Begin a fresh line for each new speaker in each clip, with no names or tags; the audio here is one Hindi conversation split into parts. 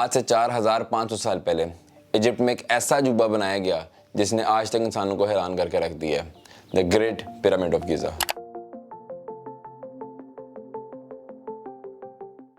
आज से 4500 साल पहले इजिप्ट में एक ऐसा अजूबा बनाया गया जिसने आज तक इंसानों को हैरान करके रख दिया है, the great pyramid of Giza.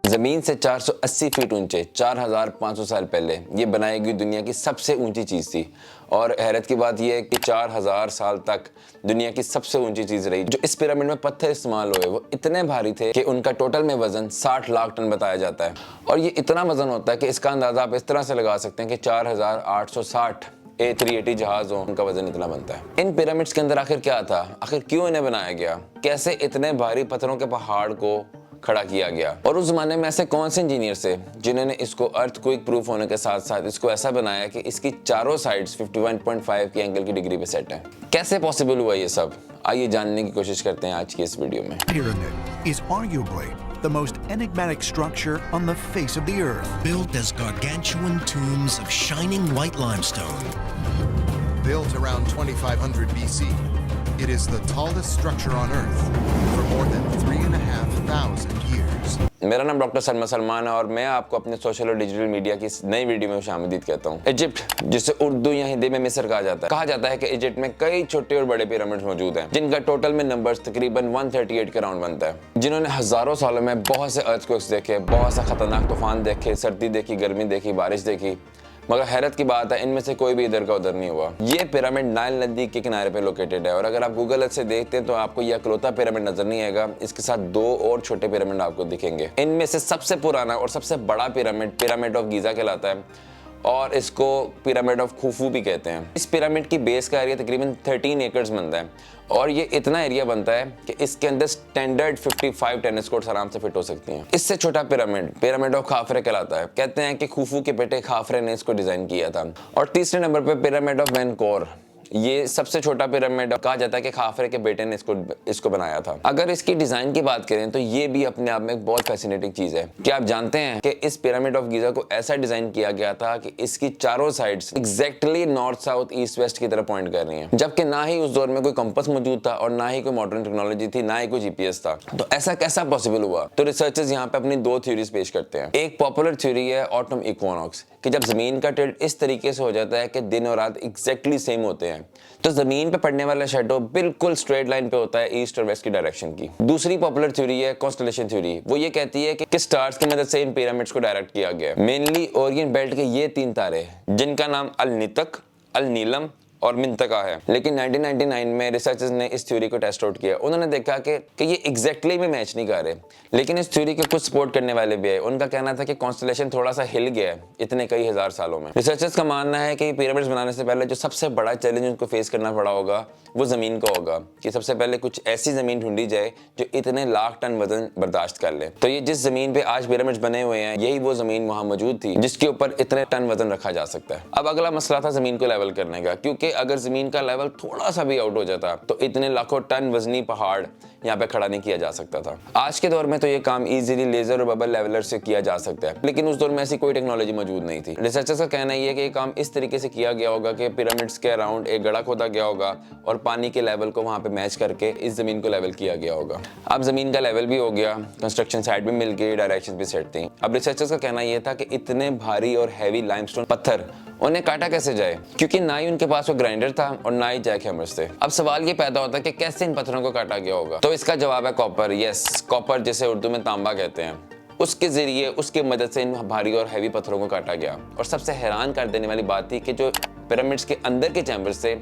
जमीन से 480 फीट ऊंचे 4500 साल पहले ये बनाई गई दुनिया की सबसे ऊंची चीज थी। और हैरत की बात यह है कि 4000 साल तक दुनिया की सबसे ऊंची चीज रही। जो इस पिरामिड में पत्थर इस्तेमाल हुए वो इतने भारी थे कि उनका टोटल में वजन 60 लाख टन बताया जाता है। और ये इतना वजन होता है कि इसका अंदाजा आप इस तरह से लगा सकते हैं कि 4860 A380 जहाज हो, उनका वजन इतना बनता है। इन पिरामिड्स के अंदर आखिर क्या था, आखिर क्यों इन्हें बनाया गया, कैसे इतने भारी पत्थरों के पहाड़ को खड़ा किया गया, और उस जमाने में ऐसे कौन से इंजीनियर थे जिन्होंने इसको अर्थक्वेक प्रूफ होने के साथ साथ इसको ऐसा बनाया कि इसकी चारों साइड्स 51.5 की एंगल की डिग्री पे सेट है। कैसे पॉसिबल हुआ ये सब, आइए जानने की कोशिश करते हैं आज की इस वीडियो में।
Pyramid is arguably the most enigmatic structure on the face of the earth.
Built as gargantuan tombs of shining white limestone.
Built around 2500 BC, it is the tallest structure on Earth for more than 3,500 years.
मेरा नाम डॉक्टर सलमा सलमान है और मैं आपको अपने सोशल और डिजिटल मीडिया की इस नई वीडियो में खुशामदीद कहता हूँ। इजिप्ट, जिसे उर्दू या हिंदी में मिस्र कहा जाता है कि इजिप्ट में कई छोटे और बड़े पिरामिड्स मौजूद हैं, जिनका टोटल में नंबर्स तकरीबन 138 के राउंड बनता है, जिन्होंने हजारों सालों में बहुत से अर्थक्वेक्स देखे, बहुत से खतरनाक तूफान देखे, सर्दी देखी, गर्मी देखी, बारिश देखी, मगर हैरत की बात है इनमें से कोई भी इधर का उधर नहीं हुआ। ये पिरामिड नाइल नदी के किनारे पे लोकेटेड है और अगर आप गूगल अर्थ से देखते हैं तो आपको ये अकलौता पिरामिड नजर नहीं आएगा, इसके साथ दो और छोटे पिरामिड आपको दिखेंगे। इनमें से सबसे पुराना और सबसे बड़ा पिरामिड ऑफ गीज़ा कहलाता है और इसको पिरामिड ऑफ खुफू भी कहते हैं। इस पिरामिड की बेस का एरिया तकरीबन 13 एकड़ बनता है और ये इतना एरिया बनता है कि इसके अंदर स्टैंडर्ड 55 टेनिस कोर्ट्स आराम से फिट हो सकती हैं। इससे छोटा पिरामिड ऑफ खाफरे कहलाता है। कहते हैं कि खुफू के बेटे खाफरे ने इसको डिजाइन किया था। और तीसरे नंबर पे पिरामिड ऑफ मेनकोर, ये सबसे छोटा पिरामिड कहा जाता है कि खाफरे के बेटे ने इसको बनाया था। अगर इसकी डिजाइन की बात करें तो ये भी अपने आप में एक बहुत फैसिनेटिंग चीज है। क्या आप जानते हैं कि इस पिरामिड ऑफ गीजा को ऐसा डिजाइन किया गया था कि इसकी चारों sides exactly north south east west की तरफ पॉइंट कर रही हैं, जबकि ना ही उस दौर में कोई कंपास मौजूद था और ना ही कोई मॉडर्न टेक्नोलॉजी थी, ना ही कोई जीपीएस था। तो ऐसा कैसा पॉसिबल हुआ? तो रिसर्चर्स यहाँ पे अपनी दो थ्योरीज पेश करते हैं। एक पॉपुलर थ्योरी है ऑटम इक्विनॉक्स, कि जब जमीन का टिल्ट इस तरीके से हो जाता है कि दिन और रात एग्जैक्टली सेम होते हैं तो जमीन पे पड़ने वाला शेडो बिल्कुल स्ट्रेट लाइन पे होता है ईस्ट और वेस्ट की डायरेक्शन की। दूसरी पॉपुलर थ्योरी है कॉन्स्टेलेशन थ्योरी। वो ये कहती है कि स्टार्स की मदद से इन पिरामिड्स को डायरेक्ट किया गया है। मेनली ओरियंट बेल्ट के ये 3 तारे जिनका नाम अल नितक, अल नीलम और मिंतका है। लेकिन 1999 में रिसर्चर्स ने इस थ्योरी को टेस्ट आउट किया। उन्होंने देखा कि ये एग्जैक्टली में मैच नहीं कर रहे, लेकिन इस थ्योरी के कुछ सपोर्ट करने वाले भी है। उनका कहना था कि कॉन्स्टेलेशन थोड़ा सा हिल गया है इतने कई हजार सालों में। रिसर्चर्स का मानना है कि पिरामिड्स बनाने से पहले जो सबसे बड़ा चैलेंज उनको फेस करना पड़ा होगा वो जमीन का होगा, कि सबसे पहले कुछ ऐसी जमीन ढूंढी जाए जो इतने लाख टन वजन बर्दाश्त कर ले। तो ये जिस जमीन पे आज पिरामिड्स बने हुए हैं यही वो जमीन वहां मौजूद थी जिसके ऊपर इतने टन वजन रखा जा सकता है। अब अगला मसला था जमीन को लेवल करने का, क्योंकि अगर जमीन का लेवल थोड़ा सा भी आउट हो जाता तो इतने लाखों टन वजनी पहाड़ यहाँ पे खड़ा नहीं किया जा सकता था। आज के दौर में तो ये काम इजीली लेजर और बबल लेवलर से किया जा सकता है, लेकिन उस दौर में ऐसी कोई टेक्नोलॉजी मौजूद नहीं थी। रिसर्चर्स का कहना ये है कि ये काम इस तरीके से किया गया होगा कि पिरामिड्स के अराउंड एक गड्ढा खोदा गया होगा और पानी के लेवल को वहां पे मैच करके इस जमीन को लेवल किया गया होगा। अब जमीन का लेवल भी हो गया, कंस्ट्रक्शन साइट भी मिल गई, डायरेक्शन भी सेट थी। अब रिसर्चर्स का कहना यह था कि इतने भारी और हैवी लाइमस्टोन पत्थर उन्हें काटा कैसे जाए, क्योंकि ना ही उनके पास वो ग्राइंडर था और ना ही जैक हैमर्स थे। अब सवाल ये पैदा होता है कि कैसे इन पत्थरों को काटा गया होगा। तो इसका जवाब है कॉपर। यस, कॉपर जिसे उर्दू में तांबा कहते हैं, उसके जरिए उसकी मदद से इन भारी और हैवी पत्थरों को काटा गया। और सबसे हैरान कर देने वाली बात थी कि जो पिरामिड्स के अंदर के चैम्बर्स थे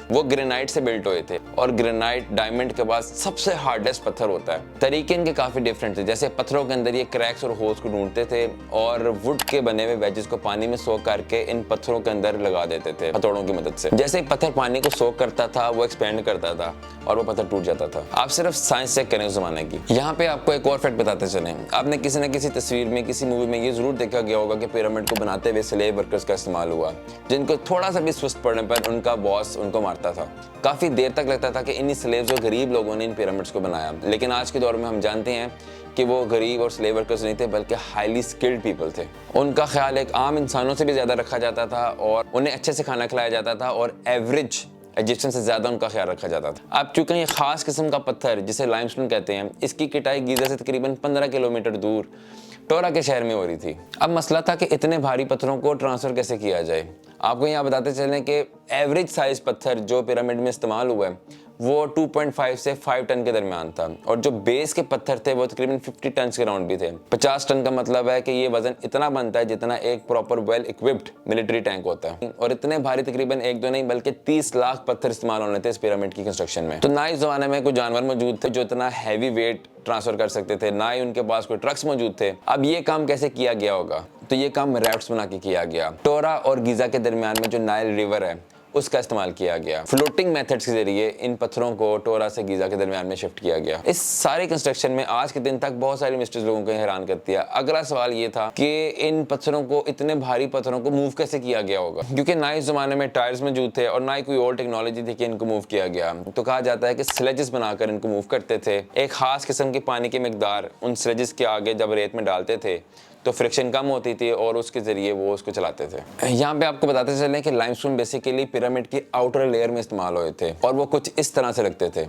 वो ग्रेनाइट से बिल्ट हुए थे और ग्रेनाइट डायमंड के बाद सबसे हार्डेस्ट पत्थर होता है। तरीके इनके काफी डिफरेंट थे, जैसे पत्थरों के अंदर ये क्रैक्स और होल्स को ढूंढते थे और वुड के बने हुए वेजेस को पानी में सोक करके इन पत्थरों के अंदर लगा देते थे हथौड़ों की मदद से। जैसे ही पत्थर पानी को सोक करता था वो एक्सपेंड करता था और वो पत्थर टूट जाता था। आप सिर्फ साइंस चेक करें उस जमाने की। यहाँ पे आपको एक और फैक्ट बताते चले, आपने किसी न किसी तस्वीर में किसी मूवी में ये जरूर देखा गया होगा कि पिरामिड को बनाते हुए स्लेव वर्कर्स का इस्तेमाल हुआ, जिनको थोड़ा सा भी सुस्त पड़ने पर उनका बॉस उनको मारता था। काफी देर तक लगता था कि इन्हीं स्लेव्स और गरीब लोगों ने इन पिरामिड्स को बनाया, लेकिन आज के दौर में हम जानते हैं कि वो गरीब और स्लेव वर्कर्स नहीं थे बल्कि हाईली स्किल्ड पीपल थे। उनका ख्याल एक आम इंसानों से भी ज्यादा रखा जाता था और उन्हें अच्छे से खाना खिलाया जाता था और एवरेज इजिप्शियन से ज्यादा उनका ख्याल रखा जाता था। अब चूंकि ये खास किस्म का पत्थर जिसे लाइमस्टोन कहते हैं, इसकी कटाई गीज़ा से तकरीबन 15 किलोमीटर दूर टोरा के शहर में हो रही थी। अब मसला था कि इतने भारी पत्थरों को ट्रांसफर कैसे किया जाए। आपको यहाँ बताते चलें कि एवरेज साइज पत्थर जो पिरामिड में इस्तेमाल हुआ है वो 2.5 से 5 टन के दरमियान था, और जो बेस के पत्थर थे वो तकरीबन 50 टन के राउंड भी थे। 50 टन का मतलब है कि ये वजन इतना बनता है जितना एक proper well equipped military tank होता है, और इतने भारी तकरीबन एक दो नहीं बल्कि 30 लाख पत्थर इस्तेमाल होने थे इस पिरामिड की कंस्ट्रक्शन में। तो ना इस जमाने में कोई जानवर मौजूद थे जो इतना हैवी वेट ट्रांसफर कर सकते थे, ना ही उनके पास कोई ट्रक्स मौजूद थे। अब ये काम कैसे किया गया होगा? तो ये काम रैफ्ट्स बना के किया गया। टोरा और गीजा के दरमियान में जो नाइल रिवर है उसका इस्तेमाल किया गया। फ्लोटिंग मेथड्स के जरिए इन पत्थरों को टोरा से गीजा के दरमियान में शिफ्ट किया गया। इस सारे कंस्ट्रक्शन में आज के दिन तक बहुत सारी मिस्टेक्स लोगों को हैरान करती है। अगला सवाल ये था कि इन पत्थरों को, इतने भारी पत्थरों को मूव कैसे किया गया होगा, क्योंकि ना इस जमाने में टायर्स मौजूद थे और ना ही कोई और टेक्नोलॉजी थी कि इनको मूव किया गया। तो कहा जाता है कि स्लेजेस बनाकर इनको मूव करते थे। एक खास किस्म के पानी की मिकदार उन स्लेजेस के आगे जब रेत में डालते थे तो फ्रिक्शन कम होती थी और उसके जरिए वो उसको चलाते थे। यहाँ पे आपको बताते चलें कि लाइमस्टोन बेसिकली पिरामिड की आउटर लेयर में इस्तेमाल हुए थे और वो कुछ इस तरह से लगते थे।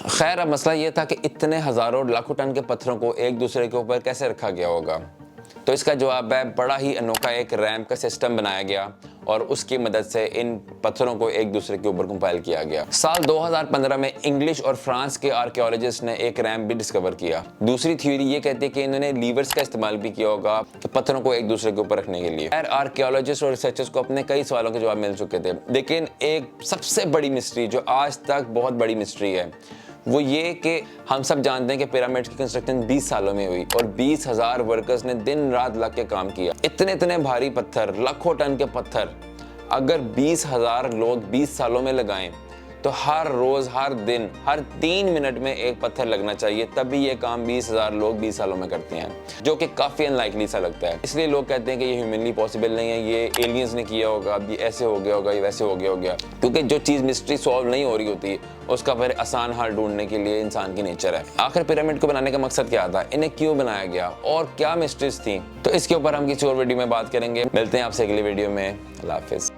खैर, अब मसला ये था कि इतने हजारों लाखों टन के पत्थरों को एक दूसरे के ऊपर कैसे रखा गया होगा। तो इसका जवाब है, बड़ा ही अनोखा एक रैंप का सिस्टम बनाया गया और उसकी मदद से इन पत्थरों को एक दूसरे के ऊपर कंपाइल किया गया। साल 2015 में इंग्लिश और फ्रांस के आर्कियोलॉजिस्ट ने एक रैंप भी डिस्कवर किया। दूसरी थ्योरी ये कहती है कि इन्होंने लीवर्स का इस्तेमाल भी किया होगा कि पत्थरों को एक दूसरे के ऊपर रखने के लिए। आर्कियोलॉजिस्ट और रिसर्चर्स को अपने कई सवालों के जवाब मिल चुके थे, लेकिन एक सबसे बड़ी मिस्ट्री जो आज तक बहुत बड़ी मिस्ट्री है वो ये कि हम सब जानते हैं कि पिरामिड की कंस्ट्रक्शन 20 सालों में हुई और 20,000 वर्कर्स ने दिन रात लग के काम किया। इतने भारी पत्थर, लाखों टन के पत्थर अगर 20,000 लोग 20 सालों में लगाएं तो हर रोज, हर दिन, हर 3 मिनट में एक पत्थर लगना चाहिए, तभी ये काम 20,000 लोग 20 सालों में करते हैं, जो कि काफी अनलाइकली सा लगता है। इसलिए लोग कहते हैं कि ये ह्यूमनली पॉसिबल नहीं है, ये एलियंस ने किया होगा, ये ऐसे हो गया होगा, ये वैसे हो गया, क्योंकि जो चीज मिस्ट्री सॉल्व नहीं हो रही होती उसका फिर आसान हल ढूंढने के लिए इंसान की नेचर है। आखिर पिरामिड को बनाने का मकसद क्या था, इन्हें क्यों बनाया गया और क्या मिस्ट्रीज थी, तो इसके ऊपर हम किसी और वीडियो में बात करेंगे। मिलते हैं आपसे अगली वीडियो में। अल्लाह हाफिज।